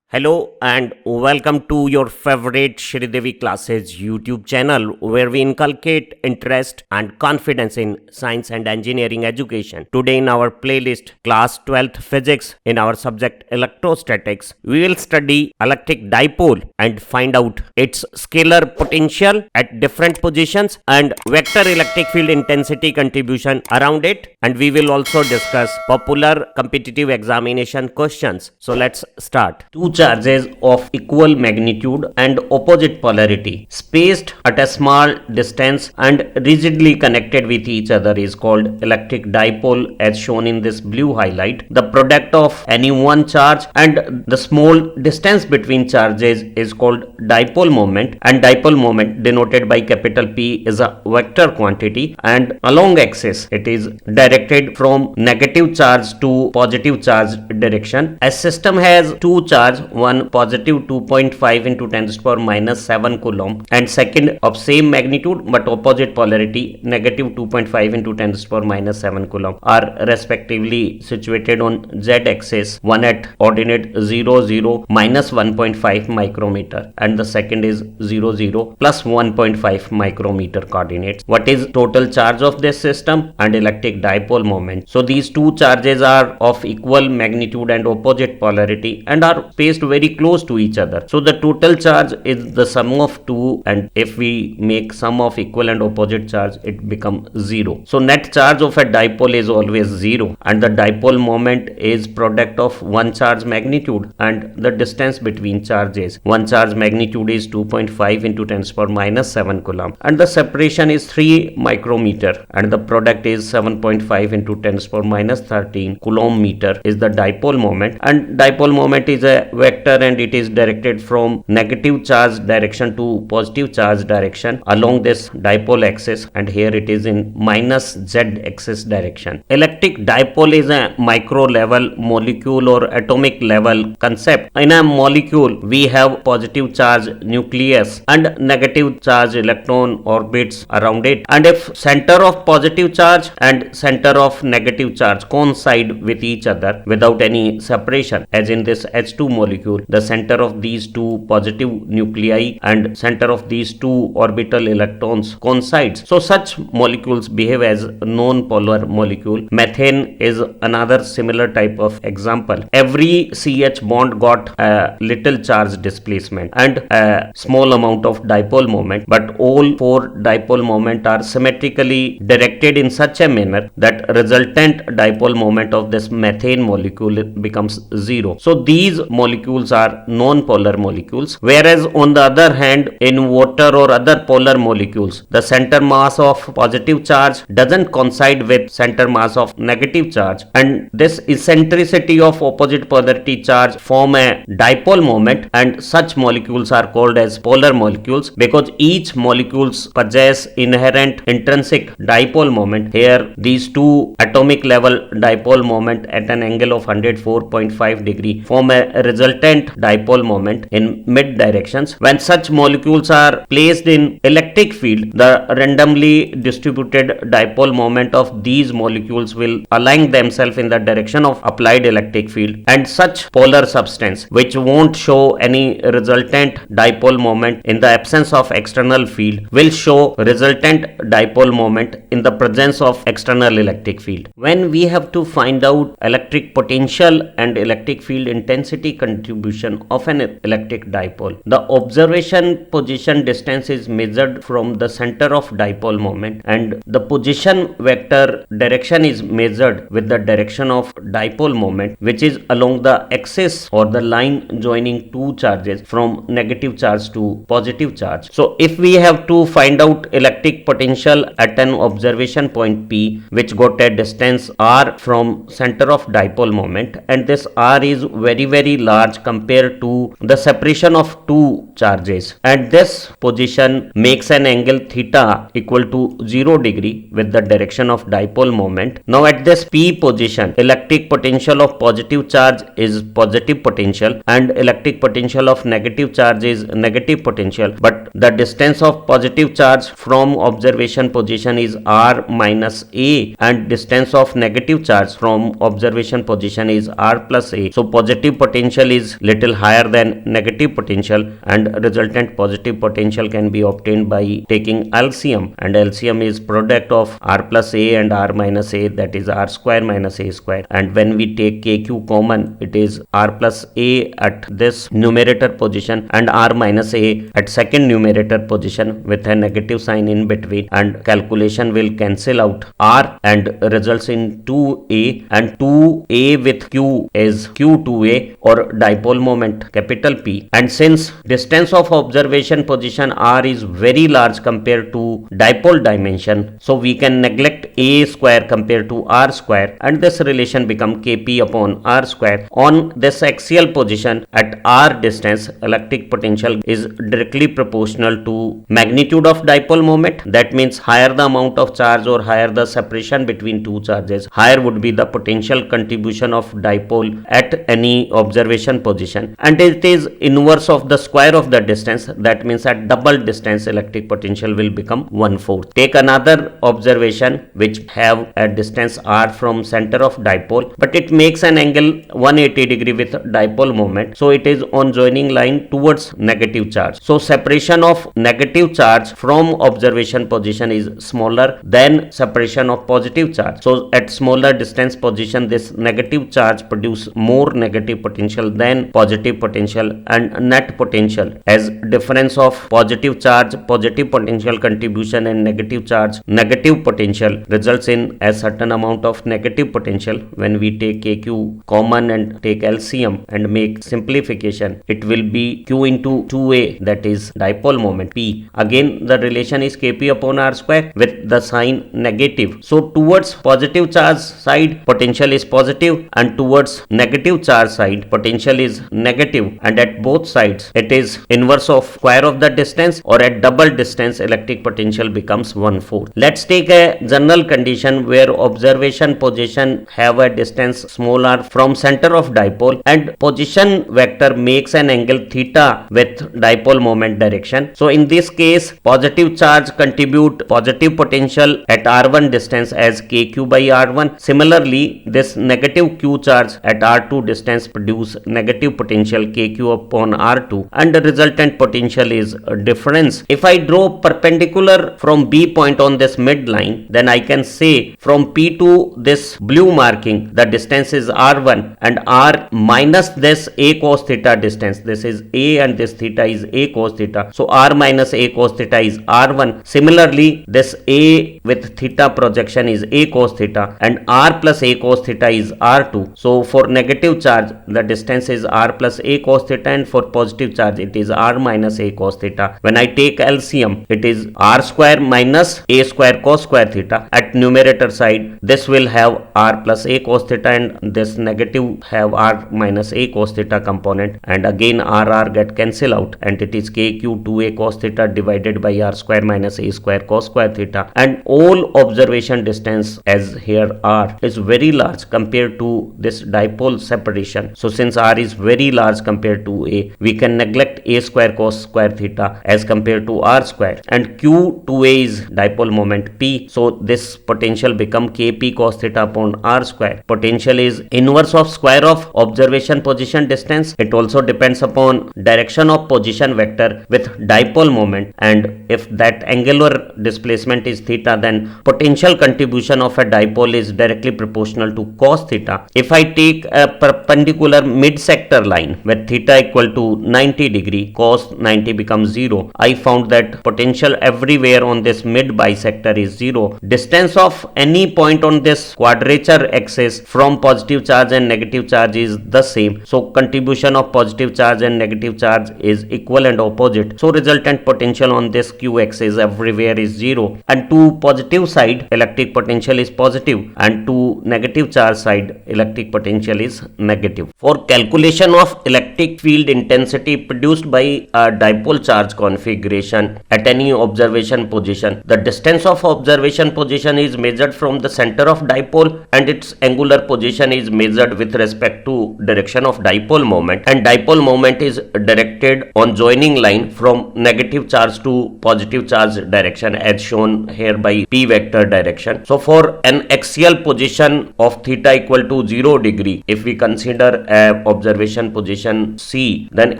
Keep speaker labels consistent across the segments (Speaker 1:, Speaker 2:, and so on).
Speaker 1: Hello and welcome to your favorite Shridevi Classes YouTube channel where we inculcate interest and confidence in science and engineering education. Today in our playlist Class 12th Physics in our subject Electrostatics, we will study electric dipole and find out its scalar potential at different positions and vector electric field intensity contribution around it, and we will also discuss popular competitive examination questions. So let's start. Two charges of equal magnitude and opposite polarity spaced at a small distance and rigidly connected with each other is called electric dipole, as shown in this blue highlight. The product of any one charge and the small distance between charges is called dipole moment, and dipole moment denoted by capital P is a vector quantity, and along axis it is directed from negative charge to positive charge direction. A system has two charge, one positive 2.5 into 10 to the power minus 7 coulomb and second of same magnitude but opposite polarity negative 2.5 into 10 to the power minus 7 coulomb are respectively situated on z axis, one at ordinate 0 0 minus 1.5 micrometer and the second is 0 0 plus 1.5 micrometer coordinates. What is total charge of this system and electric dipole moment? So these two charges are of equal magnitude and opposite polarity and are spaced very close to each other. So the total charge is the sum of two, and if we make sum of equal and opposite charge, it becomes 0. So net charge of a dipole is always 0, and the dipole moment is product of one charge magnitude and the distance between charges. One charge magnitude is 2.5 into 10 to the power minus 7 coulomb and the separation is 3 micrometer and the product is 7.5 into 10 to the power minus 13 coulomb meter is the dipole moment. And dipole moment is a vector and it is directed from negative charge direction to positive charge direction along this dipole axis, and here it is in minus z axis direction. Electric dipole is a micro level molecule or atomic level concept. In a molecule we have positive charge nucleus and negative charge electron orbits around it, and if center of positive charge and center of negative charge coincide with each other without any separation, as in this H2 molecule, the center of these two positive nuclei and center of these two orbital electrons coincides. So such molecules behave as non-polar molecule. Methane is another similar type of example. Every CH bond got a little charge displacement and a small amount of dipole moment, but all four dipole moment are symmetrically directed in such a manner that resultant dipole moment of this methane molecule becomes 0. So these molecules are non-polar molecules, whereas on the other hand in water or other polar molecules the center mass of positive charge doesn't coincide with center mass of negative charge, and this eccentricity of opposite polarity charge form a dipole moment, and such molecules are called as polar molecules because each molecules possess inherent intrinsic dipole moment. Here these two atomic level dipole moment at an angle of 104.5 degree form a resultant dipole moment in mid directions. When such molecules are placed in electric field, the randomly distributed dipole moment of these molecules will align themselves in the direction of applied electric field, and such polar substance which won't show any resultant dipole moment in the absence of external field will show resultant dipole moment in the presence of external electric field. When we have to find out electric potential and electric field intensity contribution of an electric dipole, the observation position distance is measured from the center of dipole moment and the position vector direction is measured with the direction of dipole moment, which is along the axis or the line joining two charges from negative charge to positive charge. So if we have to find out electric potential at an observation point P which got a distance r from center of dipole moment, and this r is very large compared to the separation of two charges, and this position makes an angle theta equal to 0 degree with the direction of dipole moment. Now at this P position, electric potential of positive charge is positive potential and electric potential of negative charge is negative potential, but the distance of positive charge from observation position is r minus a and distance of negative charge from observation position is r plus a. So positive potential is little higher than negative potential, and resultant positive potential can be obtained by taking LCM, and LCM is product of r plus a and r minus a, that is r square minus a square. And when we take kq common, it is r plus a at this numerator position and r minus a at second numerator position with a negative sign in between, and calculation will cancel out r and results in 2a, and 2a with q is q2a or dipole moment capital P. And since distance of observation position r is very large compared to dipole dimension, so we can neglect a square compared to r square, and this relation become kp upon r square. On this axial position at r distance, electric potential is directly proportional to magnitude of dipole moment. That means higher the amount of charge or higher the separation between two charges, higher would be the potential contribution of dipole at any observation position, and it is inverse of the square of the distance. That means at double distance electric potential will become 1/4. Take another observation which have a distance r from center of dipole, but it makes an angle 180 degree with dipole moment, so it is on joining line towards negative charge. So separation of negative charge from observation position is smaller than separation of positive charge. So at smaller distance position, this negative charge produce more negative potential than positive potential, and net potential as difference of positive charge, positive potential contribution, and negative charge, negative potential results in a certain amount of negative potential. When we take kq common and take LCM and make simplification, it will be q into 2a, that is dipole moment P. Again the relation is kp upon r square with the sign negative. So towards positive charge side potential is positive, and towards negative charge side potential is negative, and at both sides it is inverse of square of the distance, or at double distance electric potential becomes 1/4. Let's take a general condition where observation position have a distance small r from center of dipole, and position vector makes an angle theta with dipole moment direction. So in this case, positive charge contribute positive potential at r1 distance as kq by r1. Similarly, this negative q charge at r2 distance produce negative potential kq upon r2, and the resultant potential is a difference. If I draw perpendicular from B point on this midline, then I can say from P to this blue marking, the distance is r1, and r minus this a cos theta distance. This is a and this theta is a cos theta. So r minus a cos theta is r1. Similarly, this a with theta projection is a cos theta, and r plus a cos theta is r2. So for negative charge, the distance is r plus a cos theta, and for positive charge it is r minus a cos theta. When I take LCM, it is r square minus a square cos square theta. At numerator side, this will have r plus a cos theta, and this negative have r minus a cos theta component, and again r get cancel out, and it is kq 2a cos theta divided by r square minus a square cos square theta. And all observation distance as here r is very large compared to this dipole separation. So since r is very large compared to a, we can neglect a square cos square theta as compared to r square, and q 2a is dipole moment P. So this potential become kp cos theta upon r square. Potential is inverse of square of observation position distance. It also depends upon direction of position vector with dipole moment, and if that angular displacement is theta, then potential contribution of a dipole is directly proportional to cos theta. If I take a perpendicular mid sector line with theta equal to 90 degree, cos 90 becomes 0, I found that potential everywhere on this mid bisector is 0. Distance of any point on this quadrature axis from positive charge and negative charge is the same. So contribution of positive charge and negative charge is equal and opposite. So resultant potential on this q axis everywhere is 0, and to positive side electric potential is positive, and to negative charge side electric potential is negative. For calculation of electric field intensity produced by a dipole charge configuration at any observation position, the distance of observation position is measured from the center of dipole, and its angular position is measured with respect to direction of dipole moment, and dipole moment is directed on joining line from negative charge to positive charge direction as shown here by p vector direction. So for an axial position of theta equal to 0 degree, if we consider a observation observation position C, then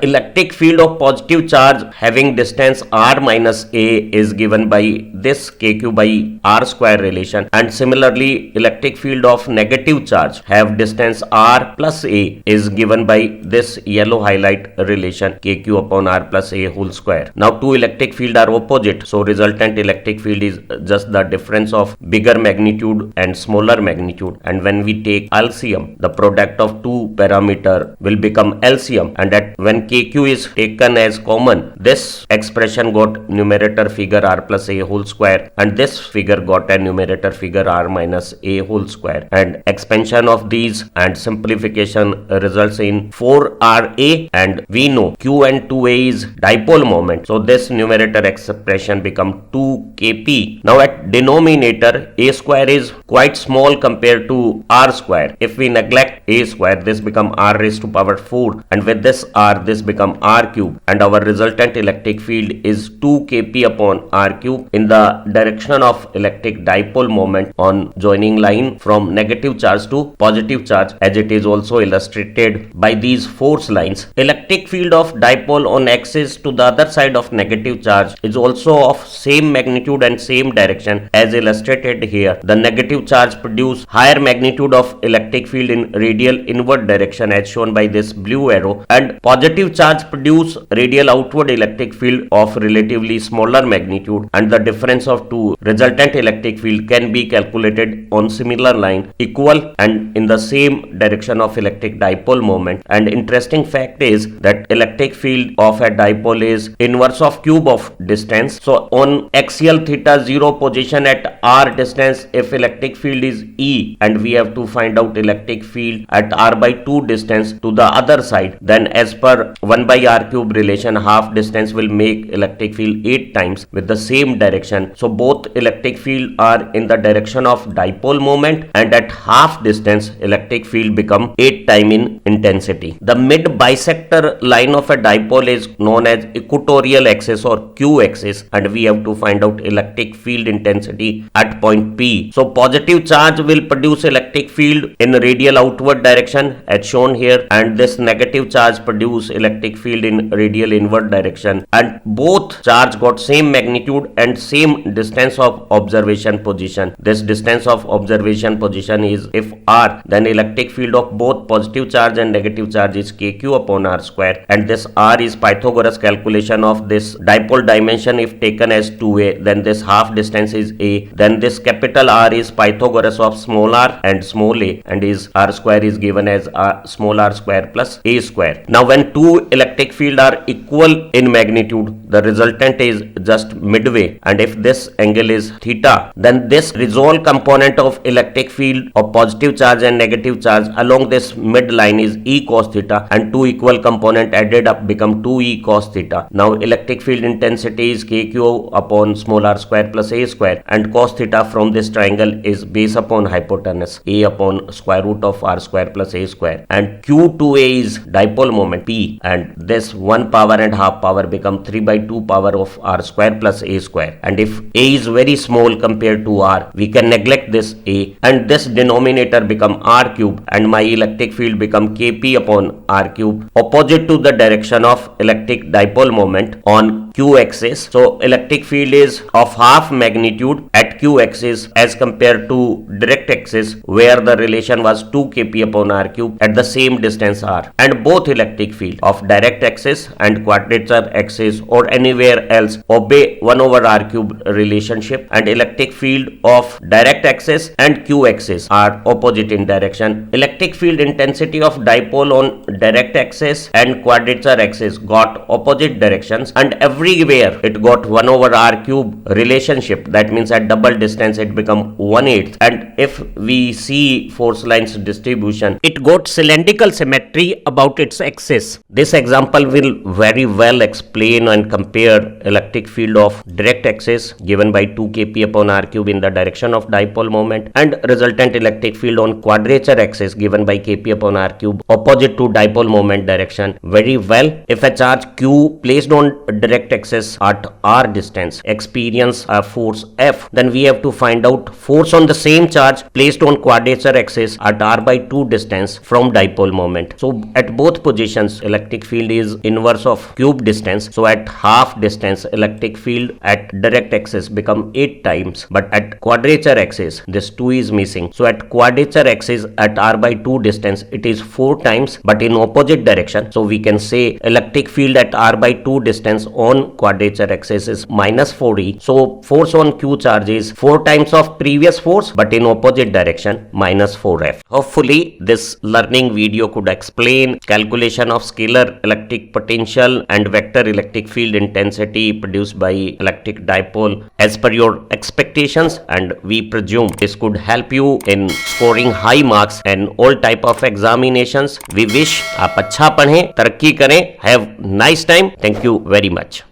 Speaker 1: electric field of positive charge having distance r minus a is given by this kq by r square relation, and similarly electric field of negative charge have distance r plus a is given by this yellow highlight relation kq upon r plus a whole square. Now two electric field are opposite, so resultant electric field is just the difference of bigger magnitude and smaller magnitude, and when we take LCM, the product of two parameter will become LCM, and when kq is taken as common, this expression got numerator figure r plus a whole square, and this figure got a numerator figure r minus a whole square, and expansion of these and simplification results in 4ra, and we know q and 2a is dipole moment, so this numerator expression become 2kp. Now at denominator, a square is quite small compared to r square. If we neglect a square, this become r raised to power 4, and with this r, this become r cube, and our resultant electric field is 2kp upon r cube in the direction of electric dipole moment on joining line from negative charge to positive charge, as it is also illustrated by these force lines. Electric field of dipole on axis to the other side of negative charge is also of same magnitude and same direction as illustrated here. The negative charge produce higher magnitude of electric field in radial inward direction as shown by this blue arrow, and positive charge produce radial outward electric field of relatively smaller magnitude, and the difference of two resultant electric field can be calculated on similar line equal and in the same direction of electric dipole moment. And interesting fact is that electric field of a dipole is inverse of cube of distance. So on axial theta 0 position at r distance, if electric field is E and we have to find out electric field at r by 2 distance to the other side, then as per 1 by r cube relation, half distance will make electric field 8 times with the same direction. So both electric field are in the direction of dipole moment, and at half distance electric field become 8 times in intensity. The mid bisector line of a dipole is known as equatorial axis or q axis, and we have to find out electric field intensity at point P. So positive charge will produce electric field in radial outward direction as shown here, and this negative charge produce electric field in radial inward direction, and both charge got same magnitude and same distance of observation position. This distance of observation position is if r, then electric field of both positive charge and negative charge is kq upon r square, and this r is Pythagoras calculation of this dipole dimension. If taken as 2a, then this half distance is a, then this capital R is Pythagoras of small r and small a, and is r square is given as small r square plus a square. Now when two electric field are equal in magnitude, the resultant is just midway, and if this angle is theta, then this resolved component of electric field of positive charge and negative charge along this midline is E cos theta, and two equal component added up become 2E cos theta. Now electric field intensity is kq upon small r square plus a square, and cos theta from this triangle is base upon hypotenuse a upon square root of r square plus a square, and q2a is dipole moment P, and this 1 power and half power become 3 by 2 power of r square plus a square, and if a is very small compared to r, we can neglect this a, and this denominator become r cube, and my electric field become kp upon r cube opposite to the direction of electric dipole moment on q axis. So electric field is of half magnitude at q axis as compared to direct axis where the relation was 2 kp upon r cube at the same distance r, and both electric field of direct axis and quadrature axis or anywhere else obey 1 over r cube relationship, and electric field of direct axis and q axis are opposite in direction. Electric field intensity of dipole on direct axis and quadrature axis got opposite directions, and everywhere it got 1 over r cube relationship. That means at double distance it become 1/8, and if we see force lines distribution, it got cylindrical symmetry about its axis. This example will very well explain and compare electric field of direct axis given by 2 kp upon r cube in the direction of dipole moment, and resultant electric field on quadrature axis given by kp upon r cube opposite to dipole moment direction very well. If a charge q placed on direct axis at r distance experience a force F, then we have to find out force on the same charge placed on quadrature axis at r by 2 distance from dipole moment. So at both positions electric field is inverse of cube distance. So at half distance electric field at direct axis become 8 times, but at quadrature axis this 2 is missing. So at quadrature axis at r by 2 distance it is 4 times, but in opposite direction. So we can say electric field at r by 2 distance on quadrature axis is minus 4e. So force on q charge is 4 times of previous force, but in opposite direction minus 4f. Hopefully this learning video could explain calculation of scalar electric potential and vector electric field intensity produced by electric dipole as per your expectations, and we presume this could help you in scoring high marks in all type of examinations. We wish आप अच्छा पढ़ें, तरक्की करें. Have nice time. Thank you very much.